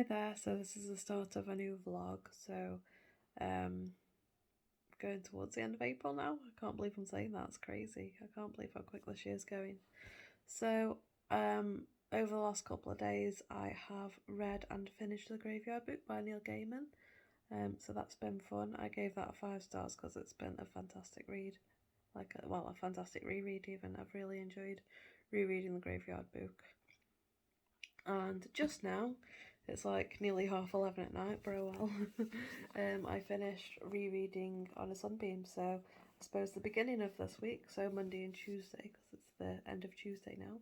there, so this is the start of a new vlog, so going towards the end of April now. I can't believe I'm saying that, it's crazy. I can't believe how quick this year's going. So over the last couple of days I have read and finished The Graveyard Book by Neil Gaiman, so that's been fun. I gave that 5 stars because it's been a fantastic read, a fantastic reread even. I've really enjoyed rereading The Graveyard Book. And just now, it's like nearly 11:30 at night, but oh well. I finished rereading On a Sunbeam, so I suppose the beginning of this week, so Monday and Tuesday, because it's the end of Tuesday now,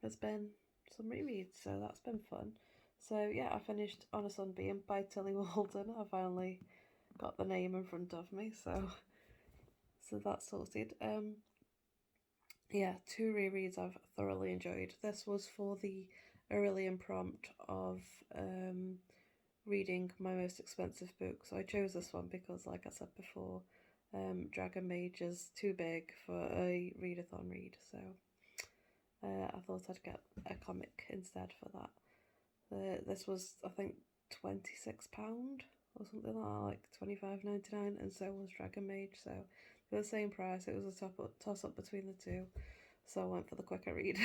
has been some rereads, so that's been fun. So yeah, I finished On a Sunbeam by Tilly Walden. I finally got the name in front of me, so that's sorted. Yeah, 2 rereads I've thoroughly enjoyed. This was for the Orilium prompt of reading my most expensive book. So I chose this one because, like I said before, Dragon Mage is too big for a readathon read. So I thought I'd get a comic instead for that. This was, I think, £26 or something like £25.99, and so was Dragon Mage. So for the same price, it was a toss up between the two, so I went for the quicker read.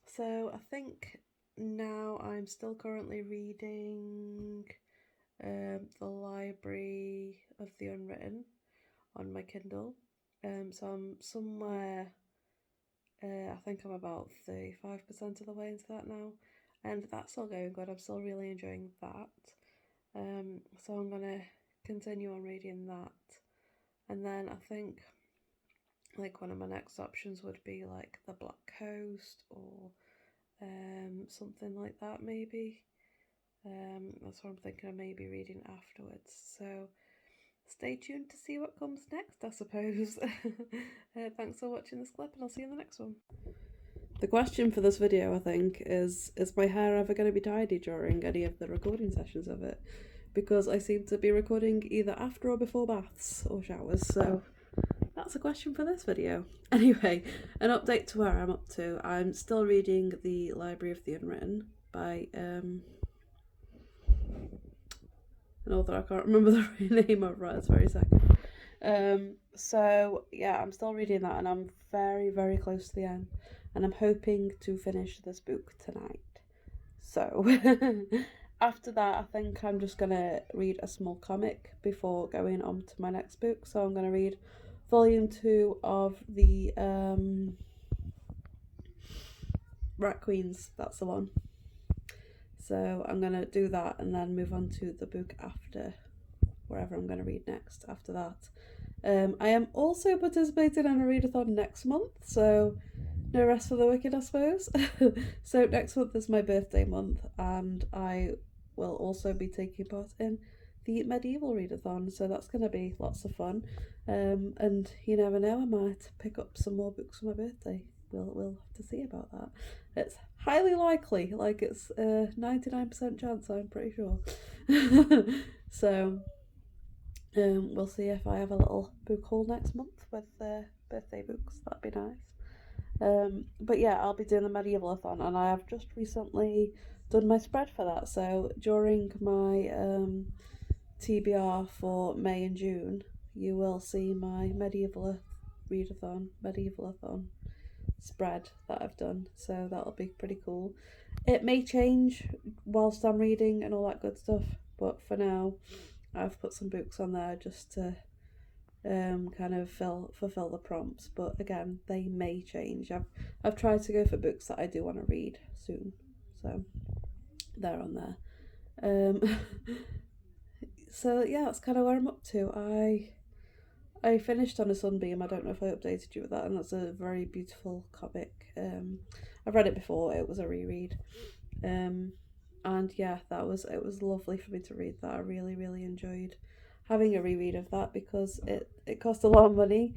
So I think now I'm still currently reading The Library of the Unwritten on my Kindle. So I'm somewhere, I think I'm about 35% of the way into that now, and that's all going good. I'm still really enjoying that. So I'm gonna continue on reading that, and then I think like one of my next options would be like The Black Coast or something like that maybe. That's what I'm thinking of maybe reading afterwards. So stay tuned to see what comes next, I suppose. Thanks for watching this clip, and I'll see you in the next one. The question for this video, I think, is my hair ever going to be tidy during any of the recording sessions of it? Because I seem to be recording either after or before baths or showers, so that's a question for this video. Anyway, an update to where I'm up to. I'm still reading The Library of the Unwritten by an author I can't remember the name of right this very second. So yeah, I'm still reading that, and I'm very, very close to the end, and I'm hoping to finish this book tonight. So after that, I think I'm just gonna read a small comic before going on to my next book. So I'm gonna read volume 2 of the Rat Queens, that's the one. So I'm gonna do that and then move on to the book after, wherever I'm gonna read next after that. I am also participating in a readathon next month, so no rest for the wicked, I suppose. So next month is my birthday month, and I will also be taking part in the medieval readathon, so that's going to be lots of fun. And you never know, I might pick up some more books for my birthday. We'll have to see about that. It's highly likely, like it's a 99% chance, I'm pretty sure. So we'll see if I have a little book haul next month with birthday books. That'd be nice. But yeah, I'll be doing the medievalathon, and I have just recently done my spread for that. So during my TBR for May and June, you will see my medieval readathon spread that I've done. So that'll be pretty cool. It may change whilst I'm reading and all that good stuff, but for now, I've put some books on there just to kind of fulfill the prompts, but again, they may change. I've tried to go for books that I do want to read soon, so they're on there. So yeah, that's kind of where I'm up to. I finished On a Sunbeam. I don't know if I updated you with that, and that's a very beautiful comic. I've read it before. It was a reread. And yeah, it was lovely for me to read that. I really, really enjoyed having a reread of that because it cost a lot of money.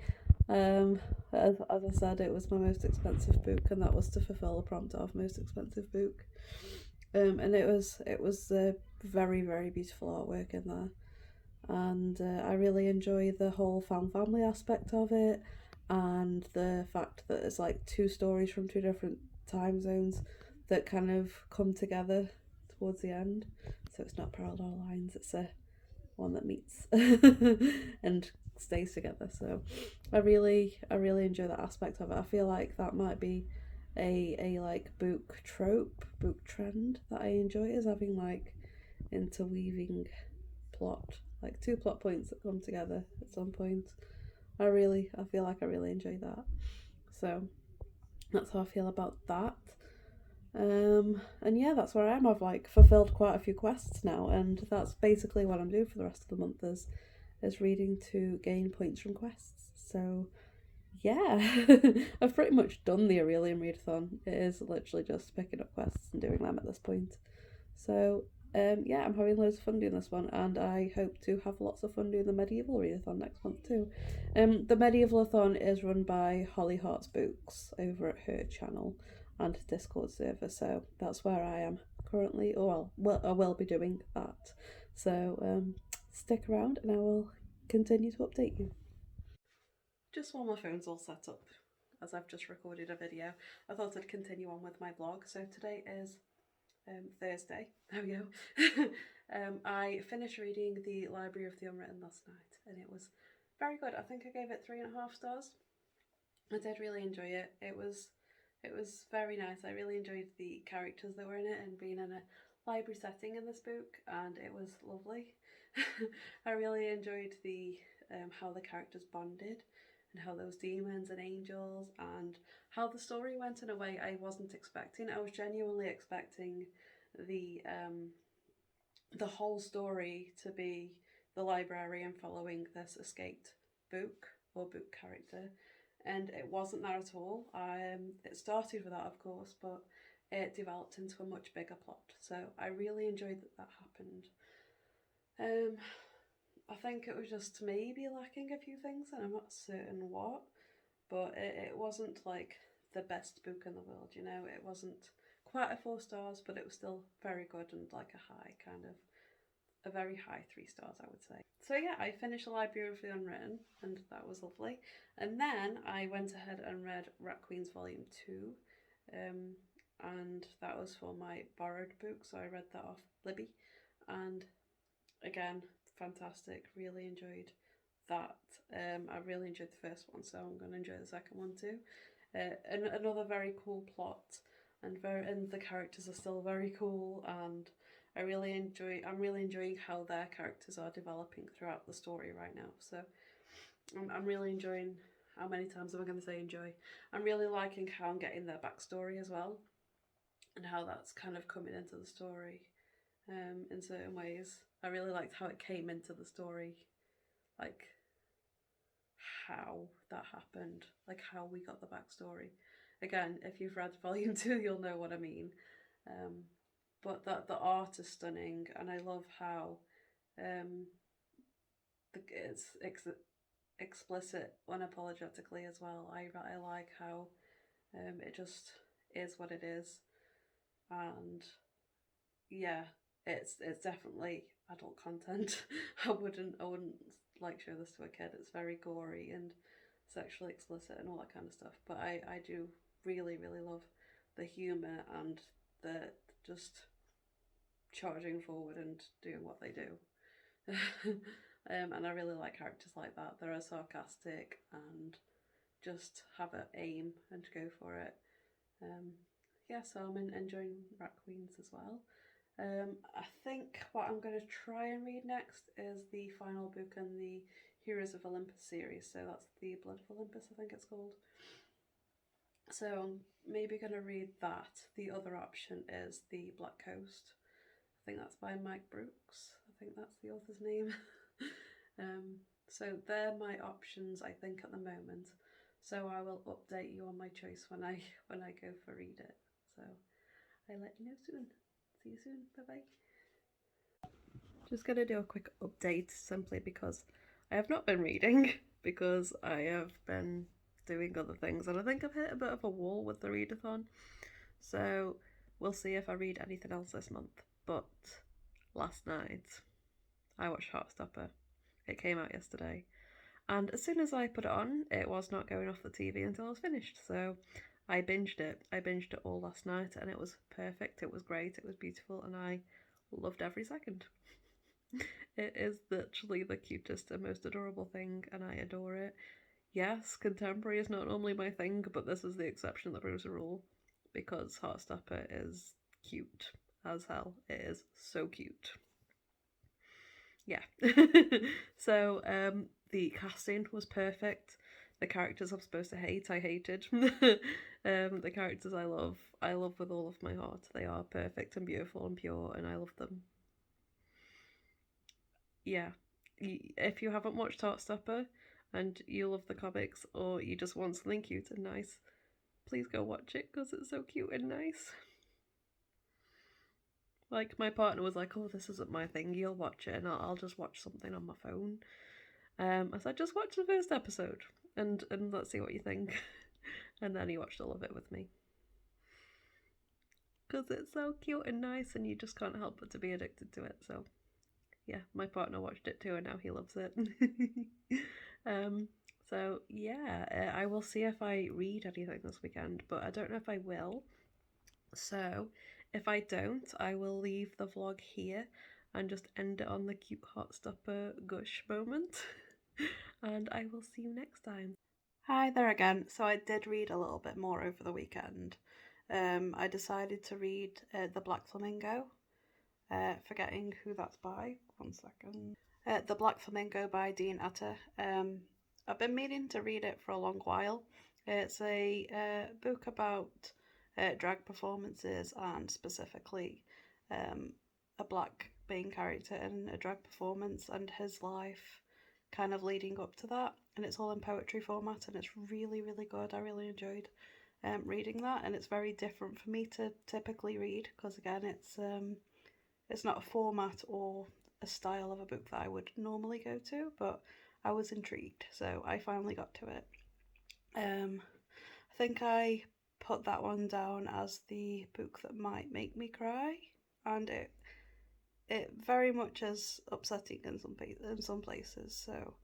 As I said, it was my most expensive book, and that was to fulfill the prompt of most expensive book. And it was very, very beautiful artwork in there, and I really enjoy the whole found family aspect of it, and the fact that it's like 2 stories from 2 different time zones that kind of come together towards the end, so it's not parallel lines, it's a one that meets and stays together. So I really enjoy that aspect of it. I feel like that might be a like book trope, book trend that I enjoy, is having like interweaving plot, like two plot points that come together at some point. I feel like I really enjoy that. So that's how I feel about that. And yeah, that's where I am. I've like fulfilled quite a few quests now, and that's basically what I'm doing for the rest of the month is reading to gain points from quests. So yeah, I've pretty much done the Orilium readathon. It is literally just picking up quests and doing them at this point. So yeah, I'm having loads of fun doing this one, and I hope to have lots of fun doing the medieval readathon next month too. The medievalathon is run by Holly Hearts Books over at her channel and Discord server, so that's where I am currently, or well, I will be doing that. So stick around and I will continue to update you. Just while my phone's all set up, as I've just recorded a video, I thought I'd continue on with my vlog. So today is Thursday. There we go. I finished reading The Library of the Unwritten last night, and it was very good. I think I gave it 3.5 stars. I did really enjoy it. It was very nice. I really enjoyed the characters that were in it and being in a library setting in this book, and it was lovely. I really enjoyed the how the characters bonded, and how those demons and angels, and how the story went in a way I wasn't expecting. I was genuinely expecting the whole story to be the librarian following this escaped book or book character, and it wasn't that at all. It started with that, of course, but it developed into a much bigger plot. So I really enjoyed that happened. I think it was just maybe lacking a few things, and I'm not certain what, but it wasn't like the best book in the world, you know. It wasn't quite a 4 stars, but it was still very good and like a high kind of a very high 3 stars, I would say. So yeah, I finished The Library of the Unwritten, and that was lovely. And then I went ahead and read Rat Queens Volume 2, and that was for my borrowed book, so I read that off Libby, and again, fantastic. Really enjoyed that. I really enjoyed the first one, so I'm going to enjoy the second one too. And another very cool plot, and the characters are still very cool, and I'm really enjoying how their characters are developing throughout the story right now. So I'm really enjoying. How many times am I going to say enjoy? I'm really liking how I'm getting their backstory as well, and how that's kind of coming into the story in certain ways. I really liked how it came into the story, like how that happened, like how we got the backstory. Again, if you've read Volume 2, you'll know what I mean. But the art is stunning, and I love how it's explicit unapologetically as well. I like how it just is what it is, and yeah, it's definitely adult content. I wouldn't like show this to a kid. It's very gory and sexually explicit and all that kind of stuff. But I do really love the humour and the just charging forward and doing what they do. And I really like characters like that. They're sarcastic and just have an aim and go for it. Yeah, so I'm enjoying Rat Queens as well. I think what I'm going to try and read next is the final book in the Heroes of Olympus series. So that's the Blood of Olympus, I think it's called. So I'm maybe going to read that. The other option is The Black Coast. I think that's by Mike Brooks. I think that's the author's name. So they're my options, I think, at the moment. So I will update you on my choice when I go for read it. So I'll let you know soon. See you soon. Bye bye. Just gonna do a quick update simply because I have not been reading because I have been doing other things, and I think I've hit a bit of a wall with the readathon. So we'll see if I read anything else this month. But last night I watched Heartstopper. It came out yesterday, and as soon as I put it on, it was not going off the TV until I was finished. So I binged it. I binged it all last night, and it was perfect. It was great. It was beautiful, and I loved every second. It is literally the cutest and most adorable thing, and I adore it. Yes, contemporary is not normally my thing, but this is the exception that proves the rule, because Heartstopper is cute as hell. It is so cute. Yeah. So the casting was perfect. The characters I'm supposed to hate, I hated. The characters I love with all of my heart. They are perfect and beautiful and pure, and I love them. Yeah. If you haven't watched Heartstopper and you love the comics, or you just want something cute and nice, please go watch it because it's so cute and nice. Like, my partner was like, "Oh, this isn't my thing. You'll watch it, and I'll just watch something on my phone." I said, "Just watch the first episode, and let's see what you think." And then he watched all of it with me because it's so cute and nice, and you just can't help but to be addicted to it. So yeah, my partner watched it too, and now he loves it. um, so yeah, I will see if I read anything this weekend, but I don't know if I will. So if I don't, I will leave the vlog here and just end it on the cute Heartstopper gush moment. And I will see you next time. Hi there again. So I did read a little bit more over the weekend. I decided to read The Black Flamingo, forgetting who that's by. One second. The Black Flamingo by Dean Atta. I've been meaning to read it for a long while. It's a book about drag performances, and specifically a black main character in a drag performance and his life kind of leading up to that. And it's all in poetry format, and it's really, really good. I really enjoyed reading that, and it's very different for me to typically read because, again, it's not a format or a style of a book that I would normally go to, but I was intrigued, so I finally got to it. I think I put that one down as the book that might make me cry, and it very much is upsetting in some places. So,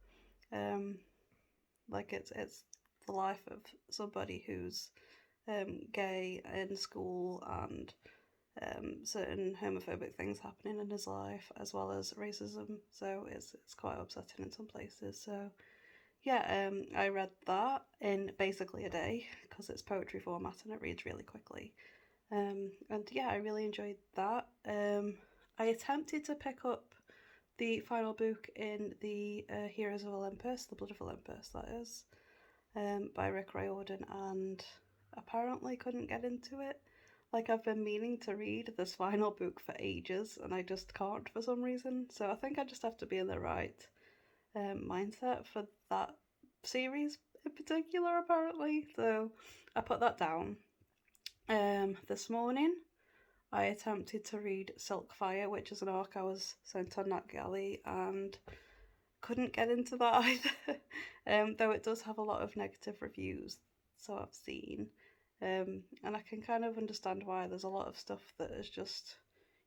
like it's the life of somebody who's gay in school, and certain homophobic things happening in his life, as well as racism. So it's quite upsetting in some places. So yeah, I read that in basically a day because it's poetry format and it reads really quickly. And yeah, I really enjoyed that. I attempted to pick up the final book in the Heroes of Olympus, The Blood of Olympus, that is, by Rick Riordan, and apparently couldn't get into it. Like, I've been meaning to read this final book for ages, and I just can't for some reason. So I think I just have to be in the right mindset for that series in particular, apparently. So I put that down. This morning, I attempted to read Silkfire, which is an arc I was sent on NetGalley, and couldn't get into that either. Though it does have a lot of negative reviews, so I've seen. And I can kind of understand why. There's a lot of stuff that is just,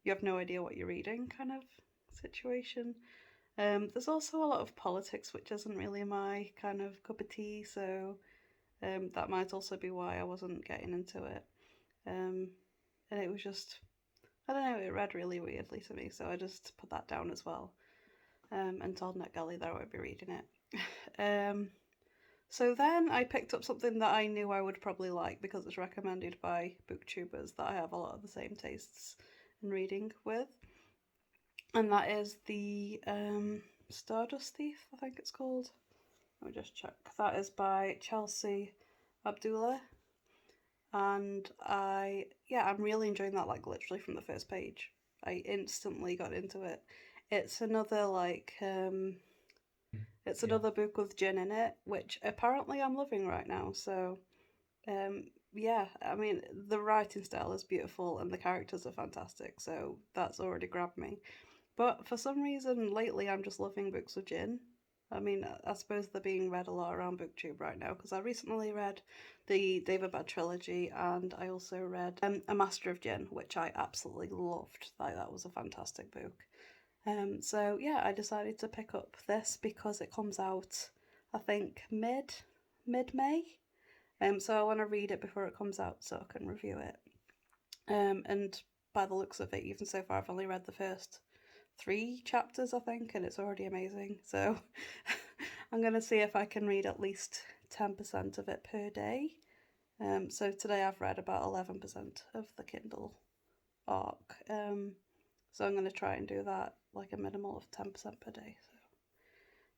you have no idea what you're reading kind of situation. There's also a lot of politics, which isn't really my kind of cup of tea, so that might also be why I wasn't getting into it. And it was just, I don't know, it read really weirdly to me, so I just put that down as well, and told NetGalley that I won't be reading it. So then I picked up something that I knew I would probably like because it's recommended by booktubers that I have a lot of the same tastes in reading with, and that is the Stardust Thief, I think it's called. Let me just check. That is by Chelsea Abdullah, and I'm really enjoying that, like literally from the first page. I instantly got into it. It's another another book with gin in it, which apparently I'm loving right now. So yeah, I mean, the writing style is beautiful and the characters are fantastic, so that's already grabbed me. But for some reason lately I'm just loving books with gin. I mean, I suppose they're being read a lot around booktube right now, because I recently read the David Bad trilogy, and I also read A Master of Gin, which I absolutely loved. That was a fantastic book. So yeah, I decided to pick up this because it comes out, I think, mid May. So I want to read it before it comes out so I can review it. And by the looks of it, even so far, I've only read the first 3 chapters, I think, and it's already amazing. So I'm going to see if I can read at least 10% of it per day. So today I've read about 11% of the Kindle arc. So I'm going to try and do that, like a minimal of 10% per day. So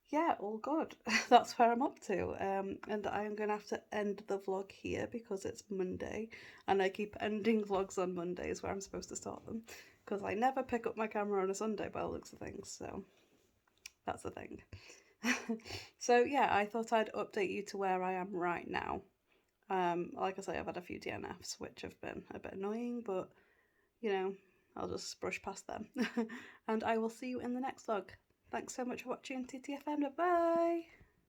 yeah, all good. That's where I'm up to. And I'm going to have to end the vlog here because it's Monday and I keep ending vlogs on Mondays where I'm supposed to start them because I never pick up my camera on a Sunday by the looks of things. So that's the thing. So yeah, I thought I'd update you to where I am right now. Like I say, I've had a few DNFs which have been a bit annoying, but you know, I'll just brush past them. And I will see you in the next vlog. Thanks so much for watching TTFN. Bye!